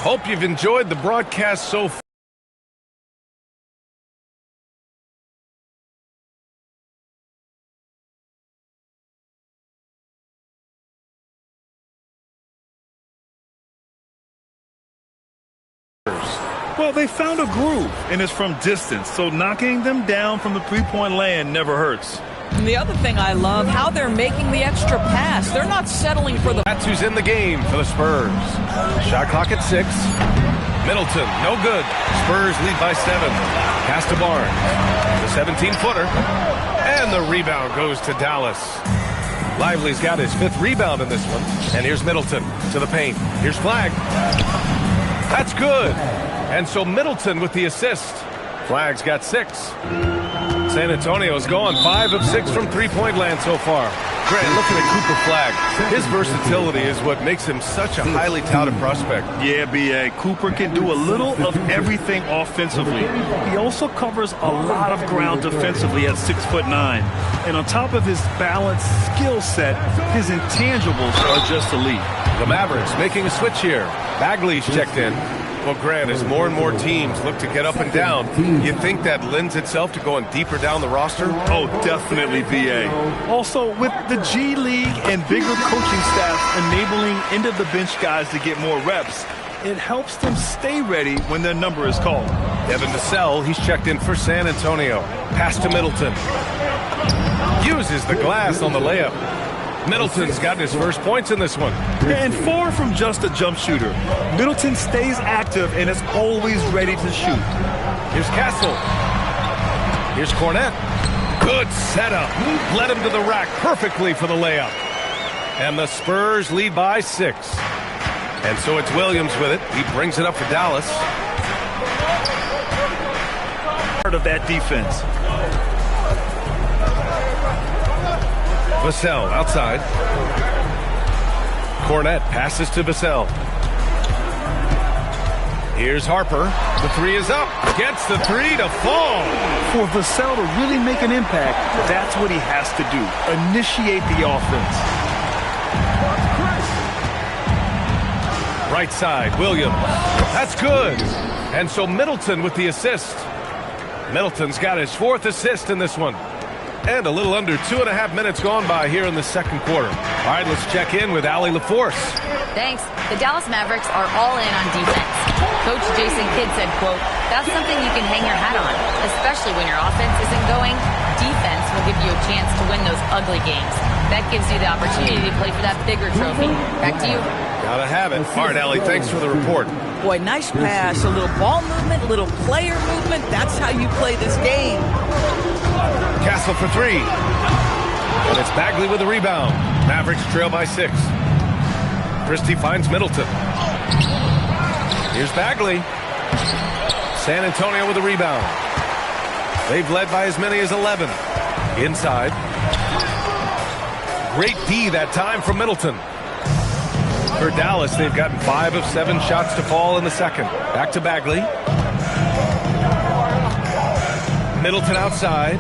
Hope you've enjoyed the broadcast so far. Well, they found a groove, and it's from distance, so knocking them down from the three-point land never hurts. And the other thing I love, how they're making the extra pass. They're not settling for the... That's who's in the game for the Spurs. Shot clock at 6. Middleton, no good. Spurs lead by 7. Pass to Barnes. The 17-footer. And the rebound goes to Dallas. Lively's got his 5th rebound in this one. And here's Middleton to the paint. Here's Flag. That's good. And so Middleton with the assist. Flag's got 6. San Antonio's gone 5 of 6 from three-point land so far. Grant, looking at Cooper Flag, his versatility is what makes him such a highly touted prospect. Yeah, B.A. Cooper can do a little of everything offensively. He also covers a lot of ground defensively at 6'9". And on top of his balanced skill set, his intangibles are just elite. The Mavericks making a switch here. Bagley's checked in. Well, Grant, as more and more teams look to get up and down, you think that lends itself to going deeper down the roster? Oh, definitely, B.A. Also, with the G League and bigger coaching staffs enabling end-of-the-bench guys to get more reps, it helps them stay ready when their number is called. Devin Vassell, he's checked in for San Antonio. Pass to Middleton. Uses the glass on the layup. Middleton's gotten his first points in this one. And far from just a jump shooter, Middleton stays active and is always ready to shoot. Here's Castle. Here's Cornette. Good setup. Led him to the rack perfectly for the layup. And the Spurs lead by 6. And so it's Williams with it. He brings it up for Dallas. Part of that defense. Vassell outside. Cornette passes to Vassell. Here's Harper. The 3 is up. Gets the 3 to fall. For Vassell to really make an impact, that's what he has to do. Initiate the offense. Right side, Williams. That's good. And so Middleton with the assist. Middleton's got his 4th assist in this one. And a little under 2.5 minutes gone by here in the second quarter. All right, let's check in with Allie LaForce. Thanks. The Dallas Mavericks are all in on defense. Coach Jason Kidd said, quote, "That's something you can hang your hat on, especially when your offense isn't going. Defense will give you a chance to win those ugly games. That gives you the opportunity to play for that bigger trophy." Back to you. Gotta have it. All right, Allie, thanks for the report. Boy, nice pass. A little ball movement, a little player movement. That's how you play this game. Castle for 3. And it's Bagley with the rebound. Mavericks trail by 6. Christie finds Middleton. Here's Bagley. San Antonio with the rebound. They've led by as many as 11. Inside. Great D that time from Middleton. For Dallas, they've gotten 5 of 7 shots to fall in the second. Back to Bagley. Middleton outside.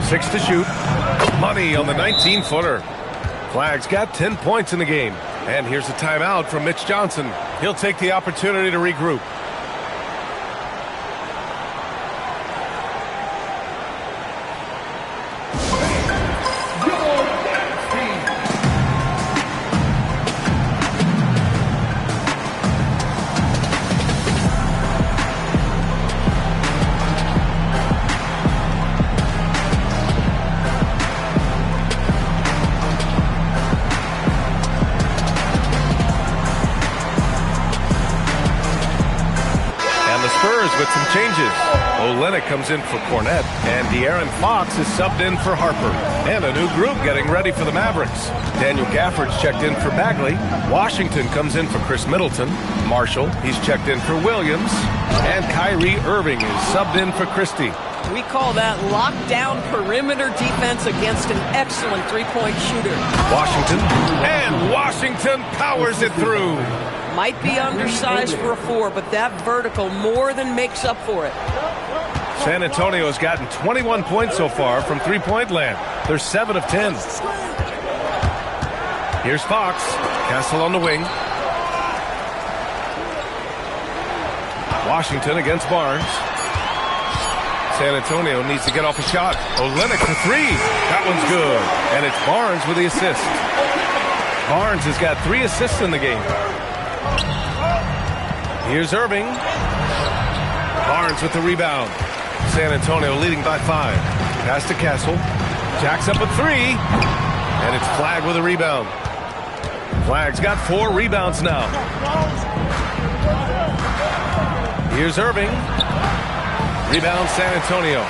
6 to shoot. Money on the 19-footer. Flag's got 10 points in the game. And here's a timeout from Mitch Johnson. He'll take the opportunity to regroup. With some changes. Olynyk comes in for Cornette, and De'Aaron Fox is subbed in for Harper. And a new group getting ready for the Mavericks. Daniel Gafford's checked in for Bagley. Washington comes in for Chris Middleton. Marshall, he's checked in for Williams. And Kyrie Irving is subbed in for Christie. We call that lockdown perimeter defense against an excellent three-point shooter. Washington powers it through. Might be undersized for a 4, but that vertical more than makes up for it. San Antonio's gotten 21 points so far from three-point land. They're 7 of 10. Here's Fox. Castle on the wing. Washington against Barnes. San Antonio needs to get off a shot. Olynyk for three. That one's good. And it's Barnes with the assist. Barnes has got 3 assists in the game. Here's Irving. Barnes with the rebound. San Antonio leading by 5. Pass to Castle. Jacks up a 3. And it's Flagg with a rebound. Flagg's got 4 rebounds now. Here's Irving. Rebound San Antonio.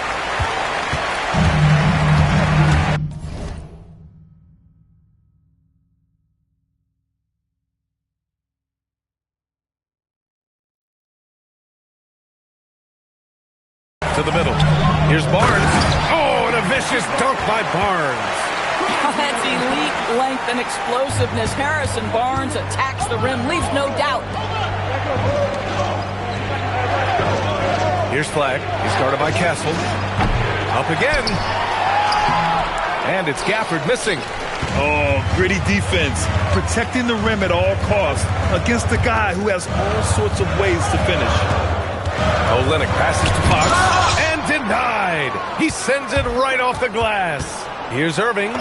To the middle. Here's Barnes. Oh, and a vicious dunk by Barnes. That's elite length and explosiveness. Harrison Barnes attacks the rim, leaves no doubt. Here's Flagg. He's guarded by Castle. Up again. And it's Gafford missing. Oh, gritty defense. Protecting the rim at all costs against a guy who has all sorts of ways to finish. Olynyk passes to Fox. And denied. He sends it right off the glass. Here's Irving.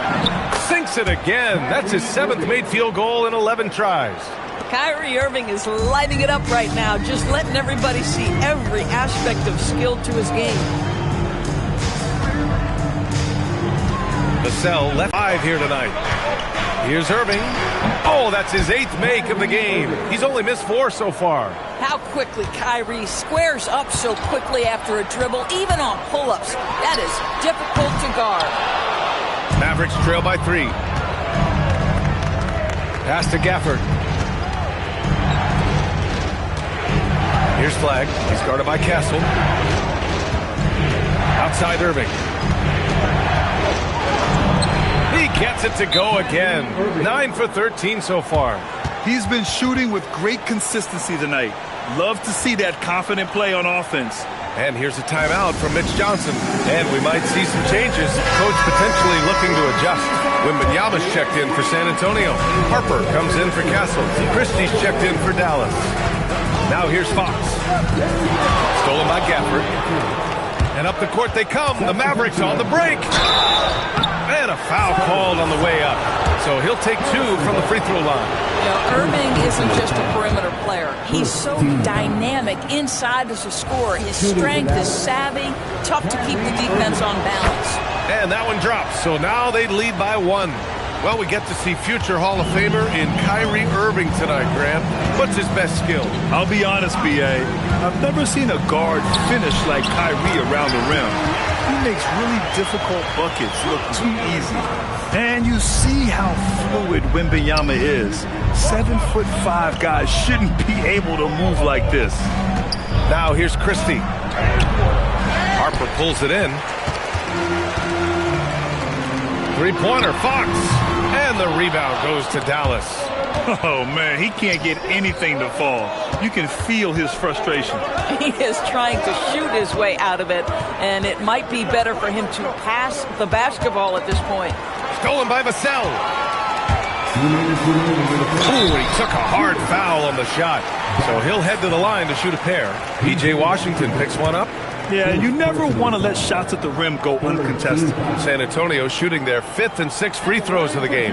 Sinks it again. That's his 7th made field goal in 11 tries. Kyrie Irving is lighting it up right now, just letting everybody see every aspect of skill to his game. Vassell left 5 here tonight. Here's Irving. Oh, that's his 8th make of the game. He's only missed 4 so far. How quickly Kyrie squares up so quickly after a dribble, even on pull-ups. That is difficult to guard. Mavericks trail by 3. Pass to Gafford. Here's Flagg. He's guarded by Castle. Outside Irving. He gets it to go again. 9 for 13 so far. He's been shooting with great consistency tonight. Love to see that confident play on offense. And here's a timeout from Mitch Johnson. And we might see some changes. Coach potentially looking to adjust. Wembanyama's checked in for San Antonio. Harper comes in for Castle. Christie's checked in for Dallas. Now here's Fox. Stolen by Gafford. And up the court they come. The Mavericks on the break. And a foul called on the way up. So he'll take 2 from the free throw line. You know, Irving isn't just a perimeter player. He's so dynamic inside as a scorer. His strength is savvy, tough to keep the defense on balance. And that one drops. So now they lead by 1. Well, we get to see future Hall of Famer in Kyrie Irving tonight, Grant. What's his best skill? I'll be honest, B.A. I've never seen a guard finish like Kyrie around the rim. He makes really difficult buckets look too easy. And you see how fluid Wembanyama is. 7'5" guys shouldn't be able to move like this. Now here's Christie. Harper pulls it in. Three-pointer, Fox. And the rebound goes to Dallas. Oh, man, he can't get anything to fall. You can feel his frustration. He is trying to shoot his way out of it, and it might be better for him to pass the basketball at this point. Stolen by Vassell. Ooh, he took a hard foul on the shot. So he'll head to the line to shoot a pair. P.J. Washington picks one up. Yeah, you never want to let shots at the rim go uncontested. San Antonio shooting their 5th and 6th free throws of the game.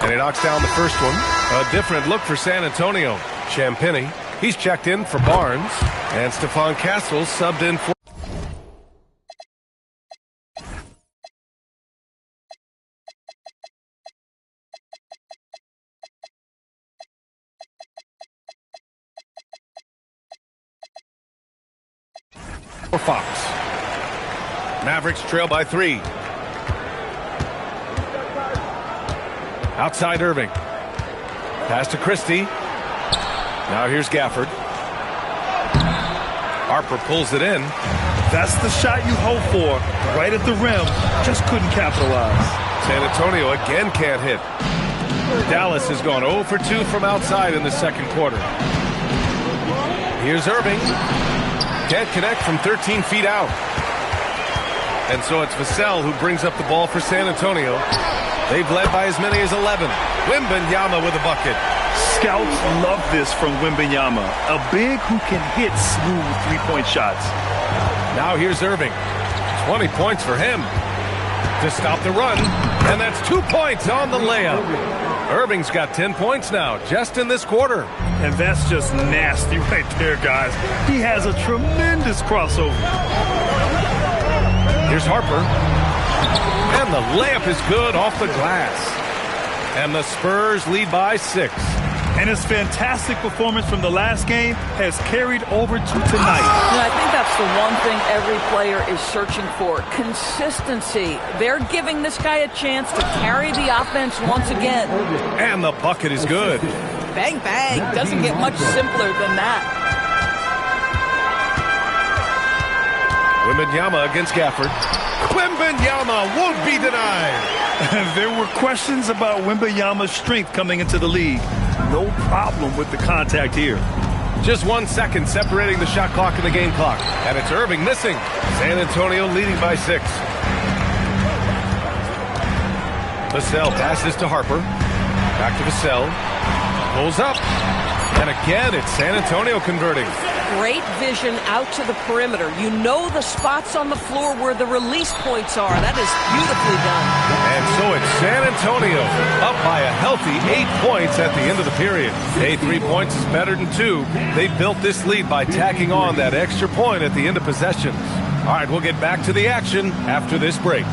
And he knocks down the first one. A different look for San Antonio. Champagnie, he's checked in for Barnes. And Stephon Castle subbed in for... Fox. Mavericks trail by 3. Outside Irving. Pass to Christie. Now here's Gafford. Harper pulls it in. That's the shot you hope for. Right at the rim. Just couldn't capitalize. San Antonio again can't hit. Dallas has gone 0 for 2 from outside in the second quarter. Here's Irving. Can't connect from 13 feet out. And so it's Vassell who brings up the ball for San Antonio. They've led by as many as 11. Wembanyama with a bucket. Scouts love this from Wembanyama, a big who can hit smooth three-point shots. Now here's Irving. 20 points for him to stop the run, and that's 2 points on the layup. Irving's got 10 points now, just in this quarter. And that's just nasty right there, guys. He has a tremendous crossover. Here's Harper. And the layup is good off the glass. And the Spurs lead by 6. And his fantastic performance from the last game has carried over to tonight. I think that's the one thing every player is searching for. Consistency. They're giving this guy a chance to carry the offense once again. And the bucket is good. Bang, bang. Doesn't get much simpler than that. Wembanyama against Gafford. Wembanyama won't be denied. There were questions about Wembanyama's strength coming into the league. No problem with the contact here. Just 1 second separating the shot clock and the game clock. And it's Irving missing. San Antonio leading by 6. Vassell passes to Harper. Back to Vassell. Pulls up. And again, it's San Antonio converting. Great vision out to the perimeter. You know the spots on the floor where the release points are. That is beautifully done. And so it's San Antonio up by a healthy 8 points at the end of the period. Hey, 3 points is better than 2. They built this lead by tacking on that extra point at the end of possessions. All right, we'll get back to the action after this break.